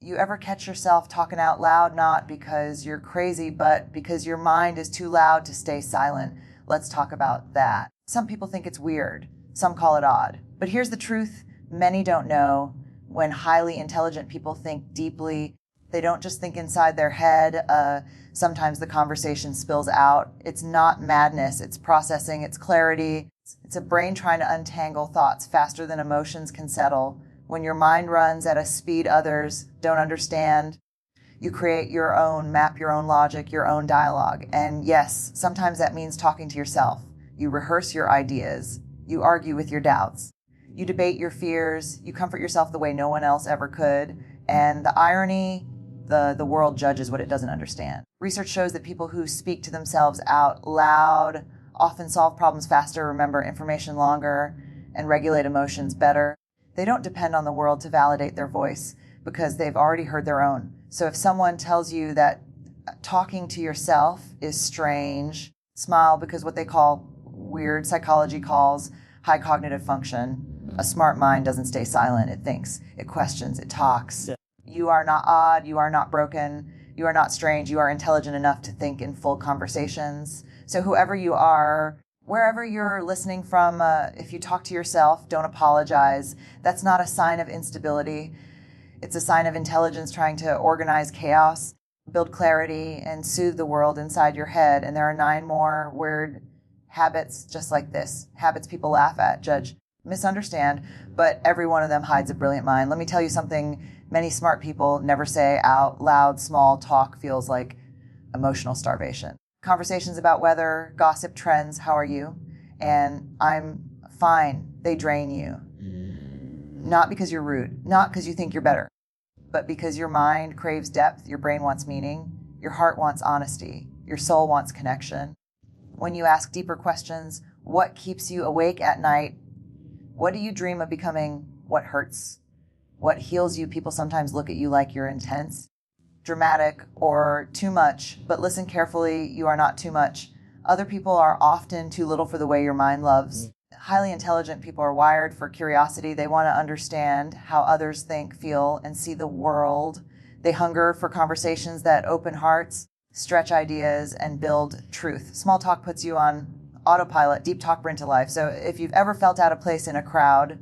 You ever catch yourself talking out loud, not because you're crazy, but because your mind is too loud to stay silent? Let's talk about that. Some people think it's weird. Some call it odd. But here's the truth many don't know. When highly intelligent people think deeply, they don't just think inside their head. Sometimes the conversation spills out. It's not madness. It's processing. It's clarity. It's a brain trying to untangle thoughts faster than emotions can settle. When your mind runs at a speed others don't understand, you create your own, map your own logic, your own dialogue. And yes, sometimes that means talking to yourself. You rehearse your ideas. You argue with your doubts. You debate your fears. You comfort yourself the way no one else ever could. And the irony, the world judges what it doesn't understand. Research shows that people who speak to themselves out loud often solve problems faster, remember information longer, and regulate emotions better. They don't depend on the world to validate their voice because they've already heard their own. So if someone tells you that talking to yourself is strange, smile, because what they call weird psychology calls high cognitive function. A smart mind doesn't stay silent. It thinks, it questions, it talks. Yeah. You are not odd. You are not broken. You are not strange. You are intelligent enough to think in full conversations. So whoever you are, wherever you're listening from, if you talk to yourself, don't apologize. That's not a sign of instability. It's a sign of intelligence trying to organize chaos, build clarity, and soothe the world inside your head. And there are 9 more weird habits just like this. Habits people laugh at, judge, misunderstand, but every one of them hides a brilliant mind. Let me tell you something many smart people never say out loud. Small talk feels like emotional starvation. Conversations about weather, gossip, trends, how are you? And I'm fine. They drain you. Not because you're rude, not because you think you're better, but because your mind craves depth, your brain wants meaning, your heart wants honesty, your soul wants connection. When you ask deeper questions, what keeps you awake at night? What do you dream of becoming? What hurts? What heals you? People sometimes look at you like you're intense, dramatic, or too much, but listen carefully, you are not too much. Other people are often too little for the way your mind loves. Highly intelligent people are wired for curiosity. They want to understand how others think, feel, and see the world. They hunger for conversations that open hearts, stretch ideas, and build truth. Small talk puts you on autopilot. Deep talk brings to life. So if you've ever felt out of place in a crowd,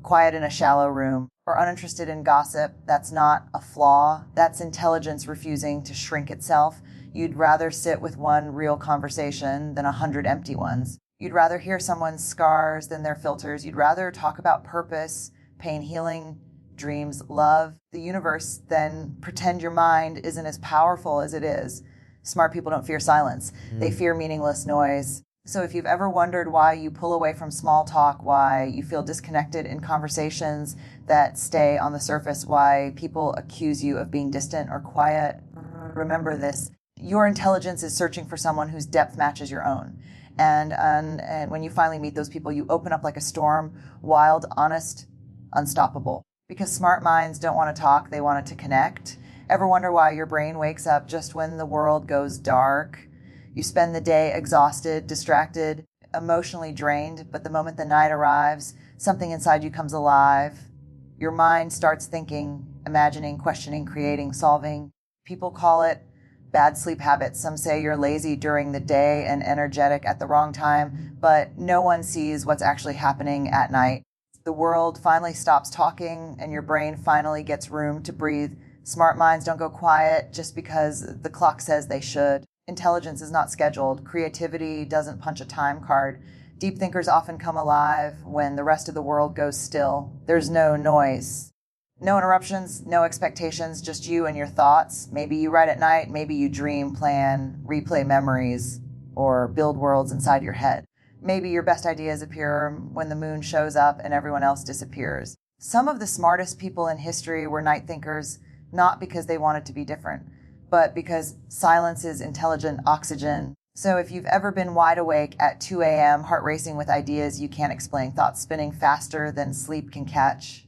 quiet in a shallow room, or uninterested in gossip, that's not a flaw. That's intelligence refusing to shrink itself. You'd rather sit with one real conversation than 100 empty ones. You'd rather hear someone's scars than their filters. You'd rather talk about purpose, pain, healing, dreams, love, the universe, than pretend your mind isn't as powerful as it is. Smart people don't fear silence. They fear meaningless noise. So if you've ever wondered why you pull away from small talk, why you feel disconnected in conversations that stay on the surface, why people accuse you of being distant or quiet, remember this. Your intelligence is searching for someone whose depth matches your own. And when you finally meet those people, you open up like a storm, wild, honest, unstoppable. Because smart minds don't want to talk, they want it to connect. Ever wonder why your brain wakes up just when the world goes dark? You spend the day exhausted, distracted, emotionally drained, but the moment the night arrives, something inside you comes alive. Your mind starts thinking, imagining, questioning, creating, solving. People call it bad sleep habits. Some say you're lazy during the day and energetic at the wrong time, but no one sees what's actually happening at night. The world finally stops talking and your brain finally gets room to breathe. Smart minds don't go quiet just because the clock says they should. Intelligence is not scheduled. Creativity doesn't punch a time card. Deep thinkers often come alive when the rest of the world goes still. There's no noise. No interruptions, no expectations, just you and your thoughts. Maybe you write at night, maybe you dream, plan, replay memories, or build worlds inside your head. Maybe your best ideas appear when the moon shows up and everyone else disappears. Some of the smartest people in history were night thinkers, not because they wanted to be different, but because silence is intelligent oxygen. So if you've ever been wide awake at 2 a.m., heart racing with ideas you can't explain, thoughts spinning faster than sleep can catch,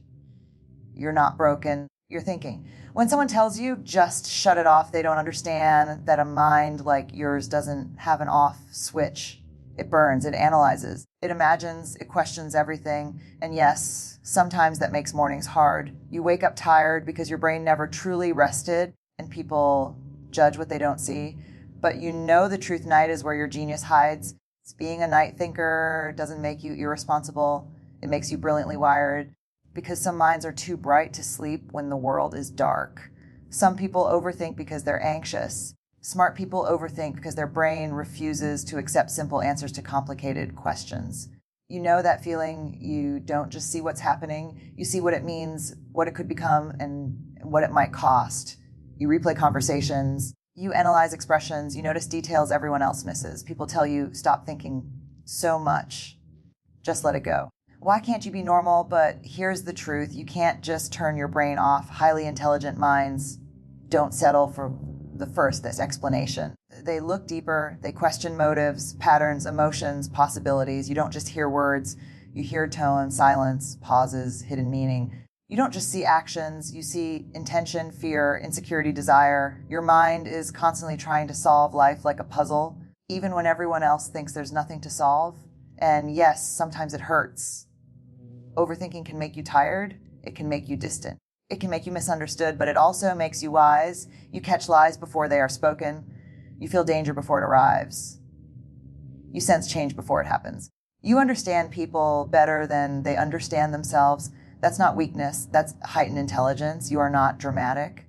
you're not broken, you're thinking. When someone tells you, just shut it off, they don't understand that a mind like yours doesn't have an off switch. It burns, it analyzes, it imagines, it questions everything. And yes, sometimes that makes mornings hard. You wake up tired because your brain never truly rested, and people judge what they don't see. But you know the truth night is where your genius hides. Being a night thinker doesn't make you irresponsible. It makes you brilliantly wired, because some minds are too bright to sleep when the world is dark. Some people overthink because they're anxious. Smart people overthink because their brain refuses to accept simple answers to complicated questions. You know that feeling. You don't just see what's happening. You see what it means, what it could become, and what it might cost. You replay conversations. You analyze expressions. You notice details everyone else misses. People tell you, stop thinking so much. Just let it go. Why can't you be normal? But here's the truth. You can't just turn your brain off. Highly intelligent minds don't settle for this explanation. They look deeper. They question motives, patterns, emotions, possibilities. You don't just hear words. You hear tone, silence, pauses, hidden meaning. You don't just see actions. You see intention, fear, insecurity, desire. Your mind is constantly trying to solve life like a puzzle, even when everyone else thinks there's nothing to solve. And yes, sometimes it hurts. Overthinking can make you tired. It can make you distant. It can make you misunderstood, but it also makes you wise. You catch lies before they are spoken. You feel danger before it arrives. You sense change before it happens. You understand people better than they understand themselves. That's not weakness. That's heightened intelligence. You are not dramatic.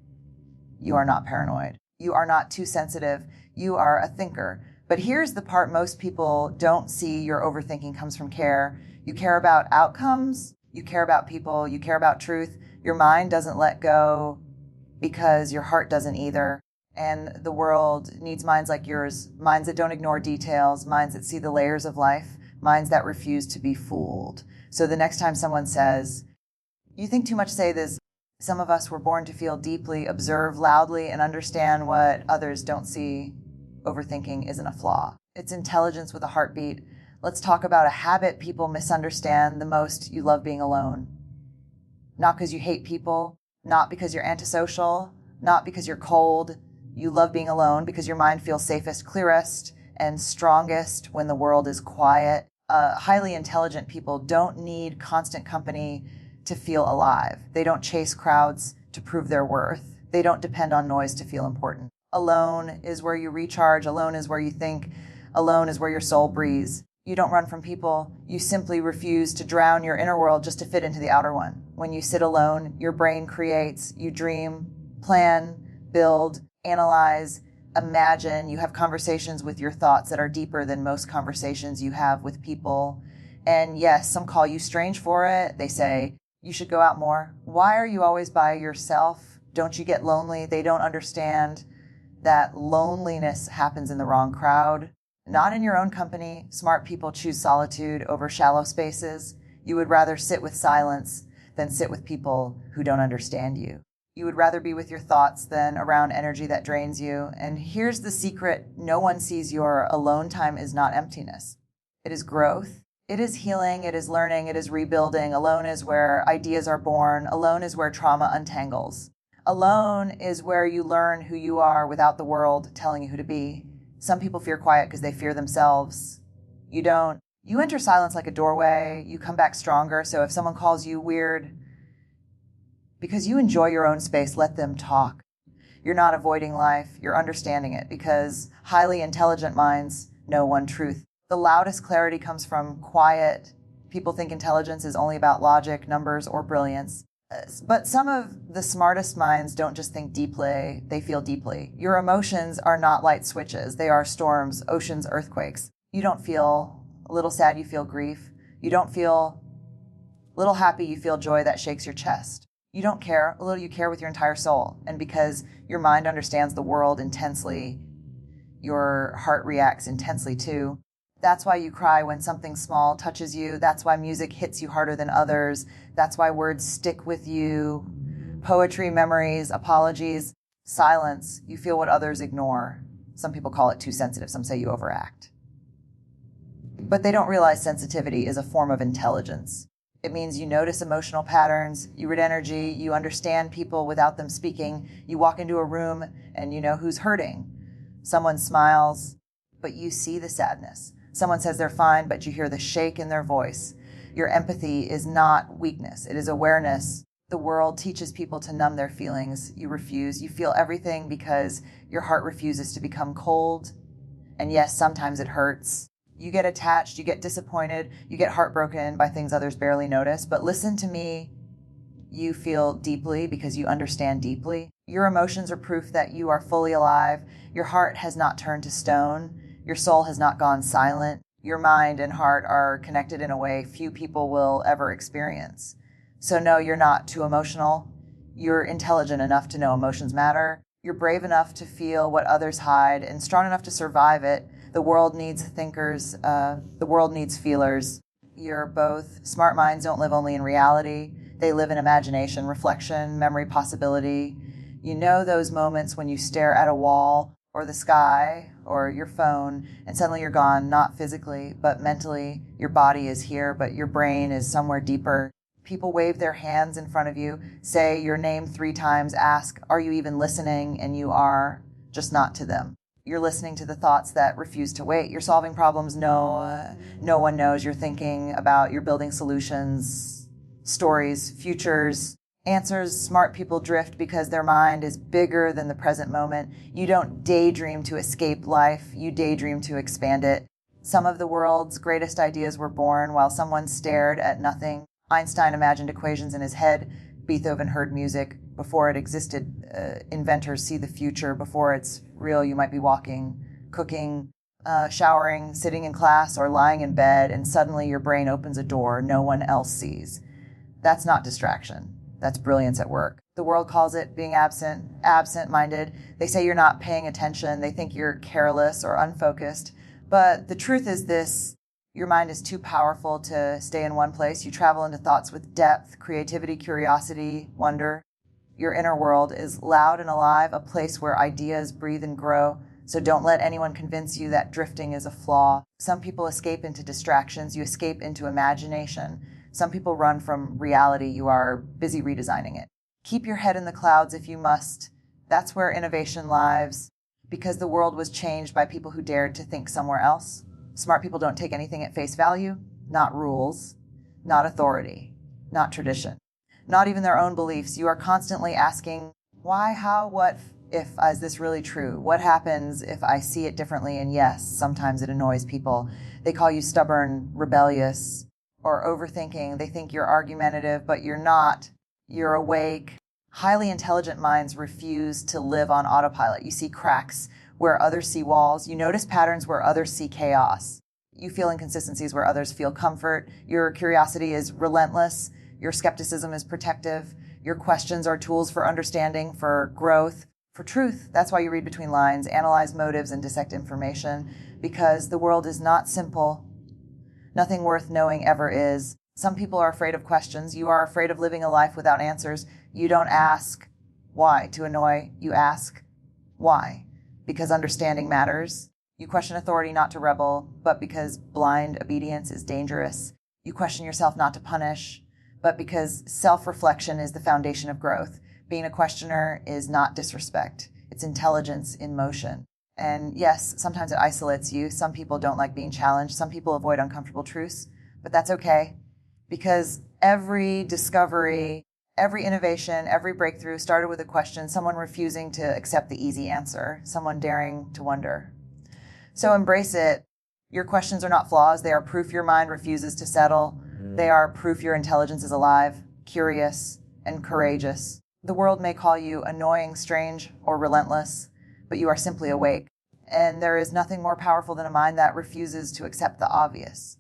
You are not paranoid. You are not too sensitive. You are a thinker. But here's the part most people don't see. Your overthinking comes from care. You care about outcomes. You care about people. You care about truth. Your mind doesn't let go because your heart doesn't either. And the world needs minds like yours, minds that don't ignore details, minds that see the layers of life, minds that refuse to be fooled. So the next time someone says, you think too much, say this: some of us were born to feel deeply, observe loudly, and understand what others don't see. Overthinking isn't a flaw. It's intelligence with a heartbeat. Let's talk about a habit people misunderstand the most. You love being alone. Not because you hate people, not because you're antisocial, not because you're cold. You love being alone because your mind feels safest, clearest, and strongest when the world is quiet. Highly intelligent people don't need constant company to feel alive. They don't chase crowds to prove their worth. They don't depend on noise to feel important. Alone is where you recharge. Alone is where you think. Alone is where your soul breathes. You don't run from people. You simply refuse to drown your inner world just to fit into the outer one. When you sit alone, your brain creates. You dream, plan, build, analyze, imagine. You have conversations with your thoughts that are deeper than most conversations you have with people. And yes, some call you strange for it. They say, you should go out more. Why are you always by yourself? Don't you get lonely? They don't understand that loneliness happens in the wrong crowd. Not in your own company. Smart people choose solitude over shallow spaces. You would rather sit with silence than sit with people who don't understand you. You would rather be with your thoughts than around energy that drains you. And here's the secret no one sees: your alone time is not emptiness. It is growth. It is healing. It is learning. It is rebuilding. Alone is where ideas are born. Alone is where trauma untangles. Alone is where you learn who you are without the world telling you who to be. Some people fear quiet because they fear themselves. You don't. You enter silence like a doorway. You come back stronger. So if someone calls you weird because you enjoy your own space, let them talk. You're not avoiding life. You're understanding it, because highly intelligent minds know one truth. The loudest clarity comes from quiet. People think intelligence is only about logic, numbers, or brilliance. But some of the smartest minds don't just think deeply, they feel deeply. Your emotions are not light switches. They are storms, oceans, earthquakes. You don't feel a little sad, you feel grief. You don't feel a little happy, you feel joy that shakes your chest. You don't care a little, you care with your entire soul. And because your mind understands the world intensely, your heart reacts intensely too. That's why you cry when something small touches you. That's why music hits you harder than others. That's why words stick with you. Poetry, memories, apologies, silence. You feel what others ignore. Some people call it too sensitive. Some say you overact. But they don't realize sensitivity is a form of intelligence. It means you notice emotional patterns, you read energy, you understand people without them speaking. You walk into a room and you know who's hurting. Someone smiles, but you see the sadness. Someone says they're fine, but you hear the shake in their voice. Your empathy is not weakness. It is awareness. The world teaches people to numb their feelings. You refuse. You feel everything because your heart refuses to become cold. And yes, sometimes it hurts. You get attached, you get disappointed, you get heartbroken by things others barely notice. But listen to me. You feel deeply because you understand deeply. Your emotions are proof that you are fully alive. Your heart has not turned to stone. Your soul has not gone silent. Your mind and heart are connected in a way few people will ever experience. So no, you're not too emotional. You're intelligent enough to know emotions matter. You're brave enough to feel what others hide and strong enough to survive it. The world needs thinkers. The world needs feelers. You're both. Smart minds don't live only in reality. They live in imagination, reflection, memory, possibility. You know those moments when you stare at a wall or the sky or your phone and suddenly you're gone, not physically, but mentally. Your body is here, but your brain is somewhere deeper. People wave their hands in front of you, say your name 3 times, ask, are you even listening? And you are, just not to them. You're listening to the thoughts that refuse to wait. You're solving problems no one knows. You're thinking about, you're building solutions, stories, futures, answers. Smart people drift because their mind is bigger than the present moment. You don't daydream to escape life. You daydream to expand it. Some of the world's greatest ideas were born while someone stared at nothing. Einstein imagined equations in his head. Beethoven heard music before it existed. Inventors see the future before it's real. You might be walking, cooking, showering, sitting in class, or lying in bed, and suddenly your brain opens a door no one else sees. That's not distraction. That's brilliance at work. The world calls it being absent-minded. They say you're not paying attention. They think you're careless or unfocused. But the truth is this: your mind is too powerful to stay in one place. You travel into thoughts with depth, creativity, curiosity, wonder. Your inner world is loud and alive, a place where ideas breathe and grow. So don't let anyone convince you that drifting is a flaw. Some people escape into distractions. You escape into imagination. Some people run from reality. You are busy redesigning it. Keep your head in the clouds if you must. That's where innovation lies, because the world was changed by people who dared to think somewhere else. Smart people don't take anything at face value, not rules, not authority, not tradition, not even their own beliefs. You are constantly asking, why, how, what, if, is this really true? What happens if I see it differently? And yes, sometimes it annoys people. They call you stubborn, rebellious, or overthinking. They think you're argumentative, but you're not. You're awake. Highly intelligent minds refuse to live on autopilot. You see cracks where others see walls. You notice patterns where others see chaos. You feel inconsistencies where others feel comfort. Your curiosity is relentless. Your skepticism is protective. Your questions are tools for understanding, for growth, for truth. That's why you read between lines, analyze motives, and dissect information, because the world is not simple. Nothing worth knowing ever is. Some people are afraid of questions. You are afraid of living a life without answers. You don't ask why to annoy. You ask why, because understanding matters. You question authority not to rebel, but because blind obedience is dangerous. You question yourself not to punish, but because self-reflection is the foundation of growth. Being a questioner is not disrespect. It's intelligence in motion. And yes, sometimes it isolates you. Some people don't like being challenged. Some people avoid uncomfortable truths, but that's okay, because every discovery, every innovation, every breakthrough started with a question, someone refusing to accept the easy answer, someone daring to wonder. So embrace it. Your questions are not flaws. They are proof your mind refuses to settle. They are proof your intelligence is alive, curious, and courageous. The world may call you annoying, strange, or relentless, but you are simply awake. And there is nothing more powerful than a mind that refuses to accept the obvious.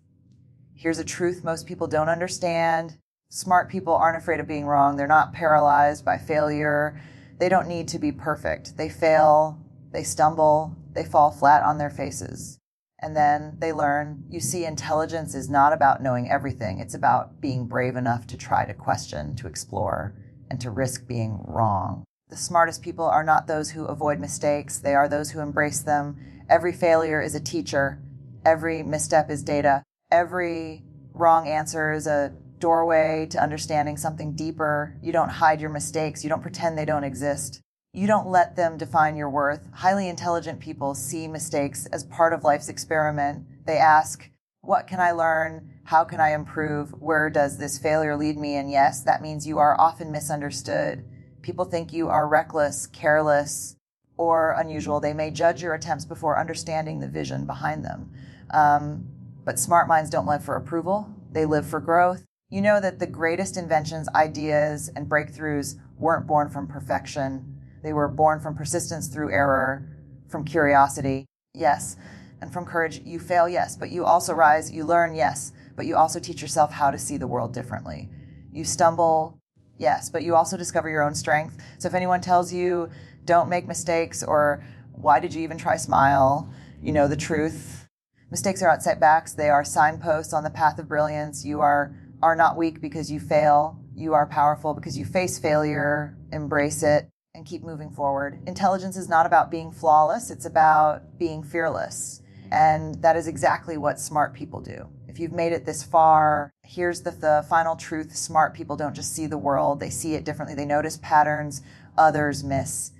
Here's a truth most people don't understand. Smart people aren't afraid of being wrong. They're not paralyzed by failure. They don't need to be perfect. They fail, they stumble, they fall flat on their faces. And then they learn. You see, intelligence is not about knowing everything. It's about being brave enough to try to question, to explore, and to risk being wrong. The smartest people are not those who avoid mistakes. They are those who embrace them. Every failure is a teacher. Every misstep is data. Every wrong answer is a doorway to understanding something deeper. You don't hide your mistakes. You don't pretend they don't exist. You don't let them define your worth. Highly intelligent people see mistakes as part of life's experiment, They ask, what can I learn? How can I improve? Where does this failure lead me? And yes, that means you are often misunderstood. People think you are reckless, careless, or unusual. They may judge your attempts before understanding the vision behind them. But smart minds don't live for approval. They live for growth. You know that the greatest inventions, ideas, and breakthroughs weren't born from perfection. They were born from persistence through error, from curiosity, yes, and from courage. You fail, yes, but you also rise. You learn, yes, but you also teach yourself how to see the world differently. You stumble, yes, but you also discover your own strength. So if anyone tells you, don't make mistakes, or why did you even try smile, you know the truth. Mistakes are not setbacks. They are signposts on the path of brilliance. You are not weak because you fail. You are powerful because you face failure, embrace it, and keep moving forward. Intelligence is not about being flawless. It's about being fearless. And that is exactly what smart people do. If you've made it this far, here's the final truth. Smart people don't just see the world. They see it differently. They notice patterns others miss.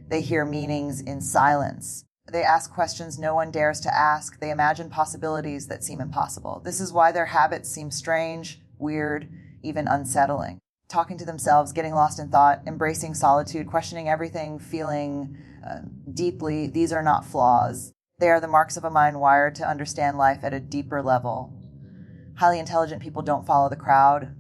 They hear meanings in silence. They ask questions no one dares to ask. They imagine possibilities that seem impossible. This is why their habits seem strange, weird, even unsettling. Talking to themselves, getting lost in thought, embracing solitude, questioning everything, feeling deeply. These are not flaws. They are the marks of a mind wired to understand life at a deeper level. Highly intelligent people don't follow the crowd.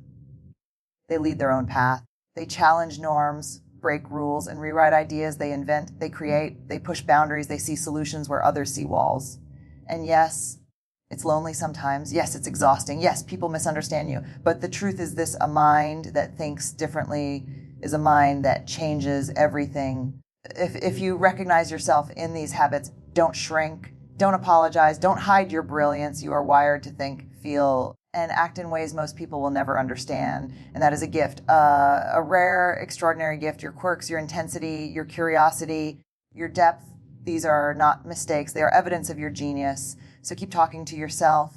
They lead their own path. They challenge norms, break rules, and rewrite ideas. They invent, they create, they push boundaries. They see solutions where others see walls. And yes, it's lonely sometimes. Yes, it's exhausting. Yes, people misunderstand you. But the truth is this, a mind that thinks differently is a mind that changes everything. If you recognize yourself in these habits, don't shrink, don't apologize, don't hide your brilliance. You are wired to think, feel, and act in ways most people will never understand. And that is a gift, a rare, extraordinary gift. Your quirks, your intensity, your curiosity, your depth, these are not mistakes. They are evidence of your genius. So keep talking to yourself,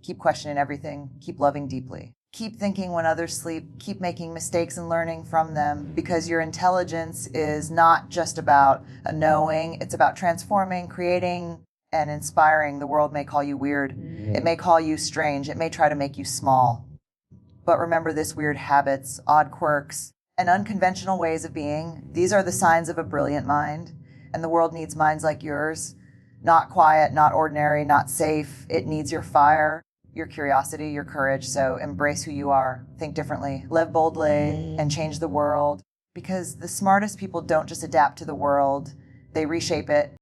keep questioning everything, keep loving deeply. Keep thinking when others sleep, keep making mistakes and learning from them, because your intelligence is not just about a knowing, it's about transforming, creating, and inspiring. The world may call you weird, it may call you strange, it may try to make you small. But remember this, weird habits, odd quirks, and unconventional ways of being, these are the signs of a brilliant mind, and the world needs minds like yours. Not quiet, not ordinary, not safe. It needs your fire, your curiosity, your courage. So embrace who you are. Think differently. Live boldly and change the world. Because the smartest people don't just adapt to the world. They reshape it.